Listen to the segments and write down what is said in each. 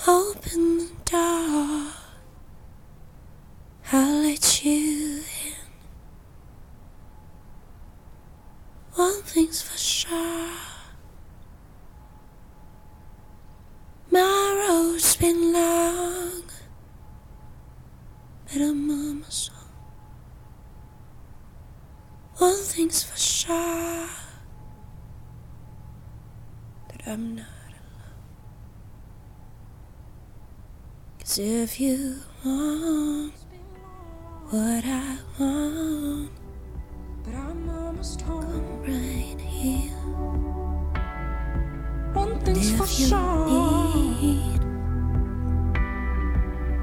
Open the door, I'll let you in. One thing's for sure, my road's been long, but I'm on my soul. One thing's for sure, that I'm not alone. 'Cause if you want what I want, but I'm almost home, come right here. One thing's for sure, need,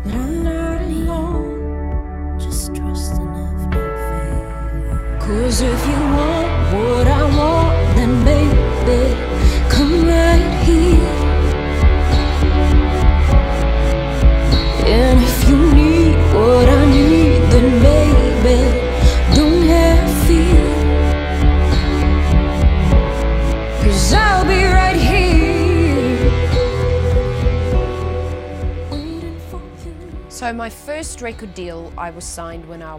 that I'm not alone. Just trust enough, no fear. 'Cause if you want what I want, then baby, come right here. And if you need what I need, then baby, don't have fear. 'Cause I'll be right here, waiting for you. So my first record deal, I was signed when I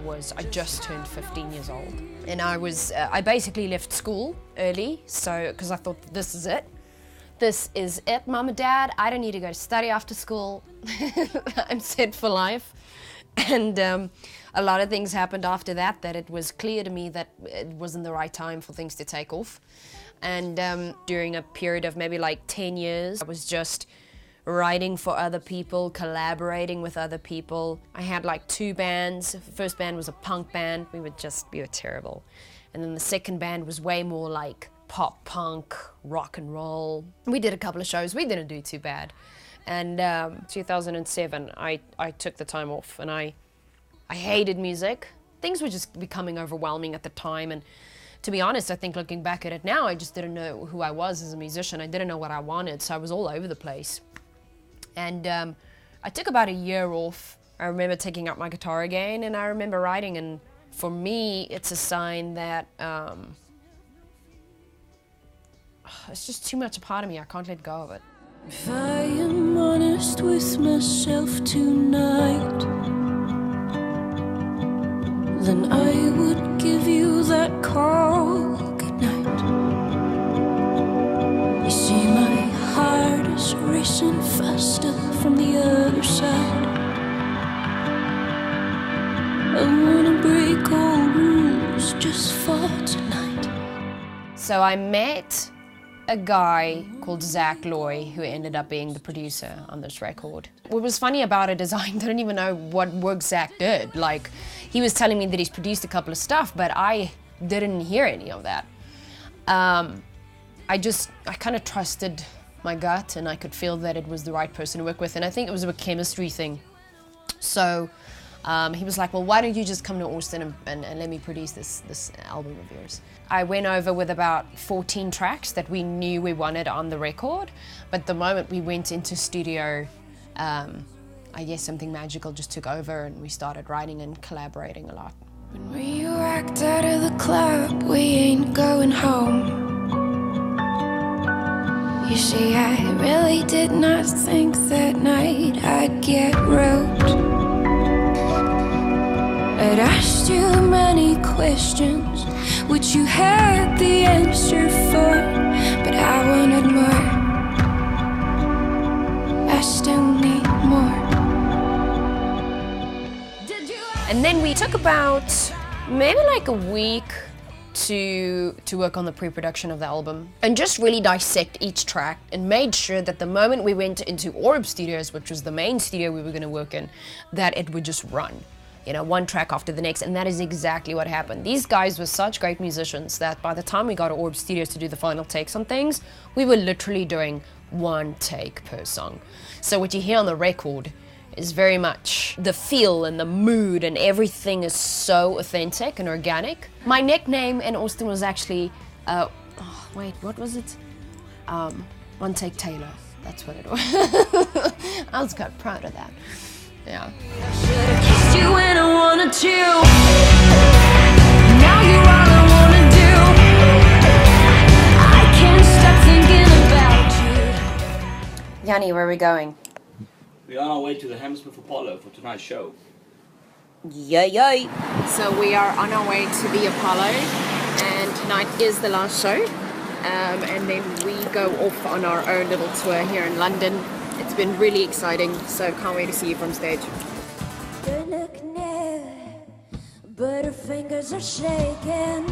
just turned 15 years old. And I basically left school early, so, because I thought, this is it. This is it, Mom and Dad. I don't need to go to study after school. I'm set for life. And a lot of things happened after that it was clear to me that it wasn't the right time for things to take off. And during a period of maybe like 10 years, I was just writing for other people, collaborating with other people. I had like 2 bands. The first band was a punk band. We were terrible. And then the second band was way more like pop punk, rock and roll. We did a couple of shows. We didn't do too bad. And 2007, I took the time off, and I hated music. Things were just becoming overwhelming at the time, and to be honest, I think looking back at it now, I just didn't know who I was as a musician. I didn't know what I wanted, so I was all over the place. And I took about a year off. I remember taking up my guitar again, and I remember writing, and for me, it's a sign that it's just too much a part of me. I can't let go of it. If I am honest with myself tonight, then I would give you that call goodnight. You see, my heart is racing faster from the other side. I wanna break all rules just for tonight. So I met a guy called Zach Loy, who ended up being the producer on this record. What was funny about it is I didn't even know what work Zach did. Like, he was telling me that he's produced a couple of stuff, but I didn't hear any of that. I kind of trusted my gut, and I could feel that it was the right person to work with, and I think it was a chemistry thing. So he was like, well, why don't you just come to Austin and let me produce this album of yours. I went over with about 14 tracks that we knew we wanted on the record, but the moment we went into studio, I guess something magical just took over, and we started writing and collaborating a lot. When we walked out of the club, we ain't going home. You see, I really did not think that night I'd get roped. I'd asked you many questions, which you had the answer for, but I wanted more. I still need more. And then we took about maybe like a week to work on the pre-production of the album and just really dissect each track and made sure that the moment we went into Orb Studios, which was the main studio we were going to work in, that it would just run. You know, one track after the next, and that is exactly what happened. These guys were such great musicians that by the time we got to Orb Studios to do the final takes on things, we were literally doing 1 take per song. So what you hear on the record is very much the feel and the mood, and everything is so authentic and organic. My nickname in Austin was actually, what was it? One Take Taylor, that's what it was. I was quite proud of that, yeah. Should've kissed you when I wanted to. Now you're all I wanna do. I can't stop thinking about you. Yanni, where are we going? We're on our way to the Hammersmith Apollo for tonight's show. Yay, yay. So we are on our way to the Apollo, and tonight is the last show. And then we go off on our own little tour here in London. It's been really exciting, so can't wait to see you from stage. But her fingers are shaking.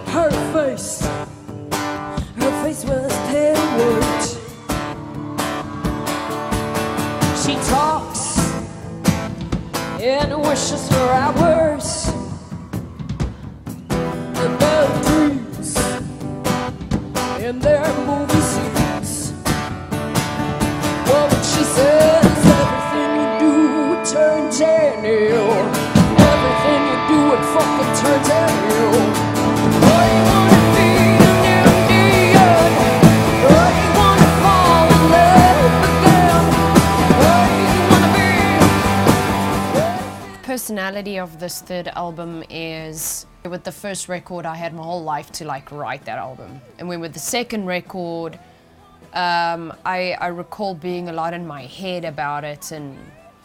Her face was pale white. She talks and wishes for hours. And their dreams in their movie scenes. Well, when she says everything you do turns annual. Everything you do it fucking turns annual. Oh, you wanna be an Indian. Oh, you wanna fall in love again. Oh, you wanna be. The personality of this third album is, with the first record I had my whole life to like write that album, and when with the second record I recall being a lot in my head about it, and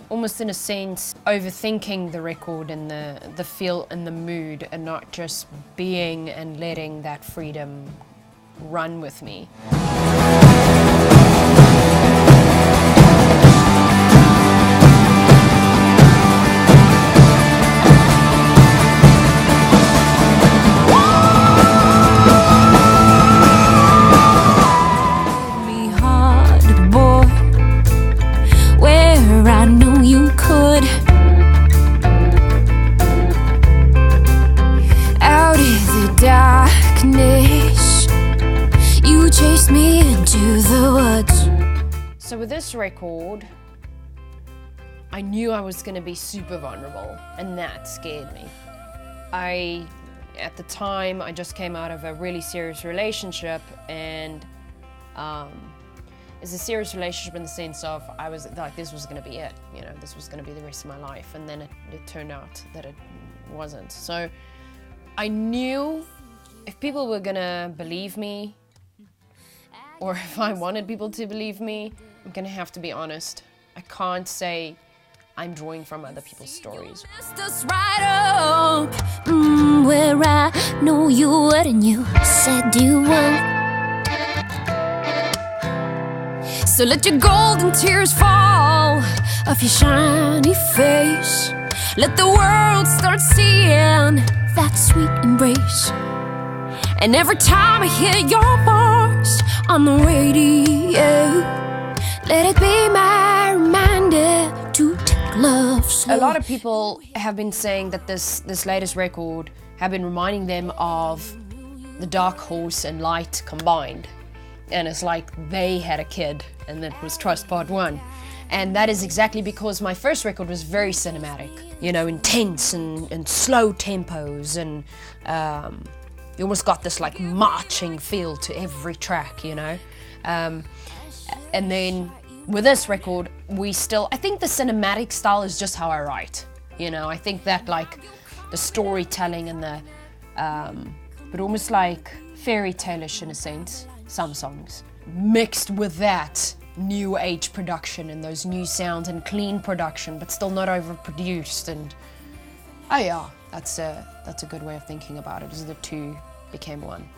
almost in a sense overthinking the record and the feel and the mood, and not just being and letting that freedom run with me. So with this record, I knew I was going to be super vulnerable, and that scared me. At the time, I just came out of a really serious relationship, and it's a serious relationship in the sense of I was like, this was going to be it, you know, this was going to be the rest of my life, and then it turned out that it wasn't. So I knew if people were going to believe me, or if I wanted people to believe me, I'm gonna have to be honest. I can't say I'm drawing from other people's stories. Where I know you would and you said you would. So let your golden tears fall off your shiny face. Let the world start seeing that sweet embrace. And every time I hear your voice on the radio, let it be my reminder to take love slow. A lot of people have been saying that this latest record have been reminding them of the Dark Horse and Light combined. And it's like they had a kid, and that was Trust Part 1. And that is exactly because my first record was very cinematic, you know, intense and slow tempos, and you almost got this like marching feel to every track, you know. And then with this record, I think the cinematic style is just how I write, you know. I think that like the storytelling and the, but almost like fairy tale-ish in a sense, some songs, mixed with that new age production and those new sounds and clean production, but still not overproduced. And oh yeah, that's a good way of thinking about it, is the two became one.